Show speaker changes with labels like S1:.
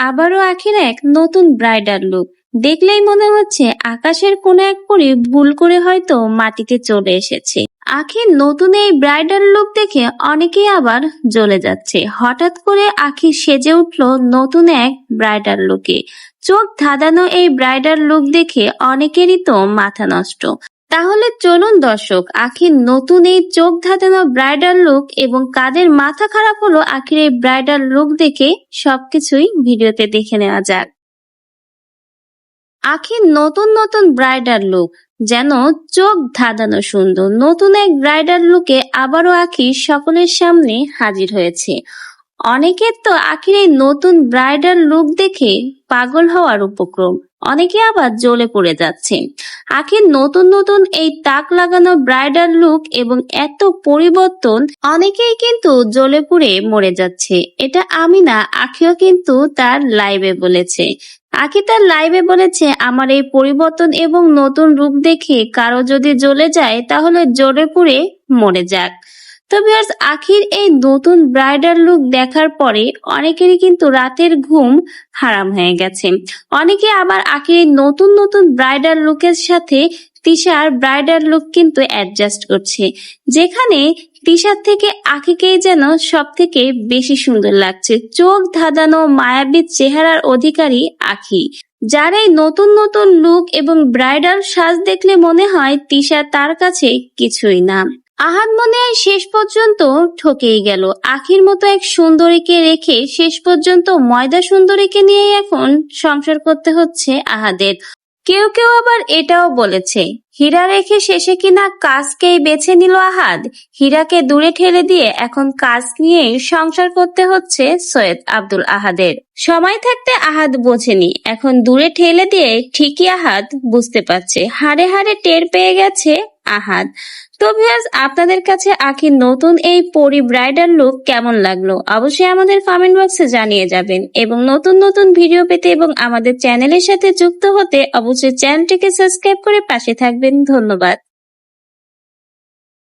S1: আবারও আখির এক নতুন ব্রাইডাল লুক। দেখলেই মনে হচ্ছে আকাশের কোনো এক পরী ভুল করে হয়তো মাটিতে চলে এসেছে। আখির নতুন এই ব্রাইডাল লুক দেখে অনেকেই আবার জ্বলে যাচ্ছে। হঠাৎ করে আখি সেজে উঠলো নতুন এক ব্রাইডাল লুকে। চোখ ধাঁধানো এই ব্রাইডাল লুক দেখে অনেকেরই তো মাথা নষ্ট। তাহলে চলুন দর্শক, আখির নতুন এই চোখ ধাঁধানো ব্রাইডাল লুক এবং কাদের মাথা খারাপ হলো আখির এই ব্রাইডাল লুক দেখে সবকিছুই ভিডিওতে দেখে নেওয়া যাক। আখির নতুন নতুন ব্রাইডাল লুক যেন চোখ ধাঁধানো সুন্দর। নতুন এক ব্রাইডাল লুকে আবারও আখি সকলের সামনে হাজির হয়েছে। অনেকের তো আখির এই নতুন ব্রাইডাল লুক দেখে পাগল হওয়ার উপক্রম, অনেকে আবার জ্বলে পড়ে যাচ্ছে। আখির নতুন নতুন এই তাক লাগানো ব্রাইডাল লুক এবং এত পরিবর্তন অনেকেই কিন্তু জ্বলে পুড়ে মরে যাচ্ছে। এটা আমি না, আখিও কিন্তু তার লাইভে বলেছে। আখি তার লাইভে বলেছে, আমার এই পরিবর্তন এবং নতুন রূপ দেখে কারো যদি জ্বলে যায় তাহলে জ্বলে পুড়ে মরে যাক। তো ভিউয়ার্স, আখির এই নতুন ব্রাইডাল লুক দেখার পরে অনেকেরই কিন্তু রাতের ঘুম হারাম হয়ে গেছে। অনেকে আবার আখির এই নতুন নতুন ব্রাইডাল লুকের সাথে তিশার ব্রাইডাল লুক কিন্তু অ্যাডজাস্ট করছে, যেখানে তিশার থেকে আখিকেই যেন সব থেকে বেশি সুন্দর লাগছে। চোখ ধাঁধানো মায়াবী চেহারার অধিকারী আখি, যার এই নতুন নতুন লুক এবং ব্রাইডাল সাজ দেখলে মনে হয় তিশা তার কাছে কিছুই না। আহাদ মনে হয় শেষ পর্যন্ত ঠকেই গেল। আখির মতো এক সুন্দরীকে রেখে শেষ পর্যন্ত ময়দা সুন্দরীকে নিয়েই এখন সংসার করতে হচ্ছে আহাদের। কেউ কেউ আবার এটাও বলেছে, হীরা রেখে শেষে কিনা কাজকেই বেছে নিল আহাদ। হীরাকে দূরে ঠেলে দিয়ে এখন কাজ নিয়েই সংসার করতে হচ্ছে সৈয়দ আব্দুল আহাদের। সময় থাকতে আহাদ বোঝেনি, এখন দূরে ঠেলে দিয়ে ঠিকই আহাদ বুঝতে পারছে। হাড়ে হাড়ে টের পেয়ে গেছে আহাদ। তো ভিউয়ার্স, আপনাদের কাছে আখির নতুন এই পরি ব্রাইডাল লুক কেমন লাগলো অবশ্যই আমাদের কমেন্ট বক্সে জানিয়ে যাবেন। এবং নতুন নতুন ভিডিও পেতে এবং আমাদের চ্যানেলের সাথে যুক্ত হতে অবশ্যই চ্যানেলটিকে সাবস্ক্রাইব করে পাশে থাকবেন। ধন্যবাদ।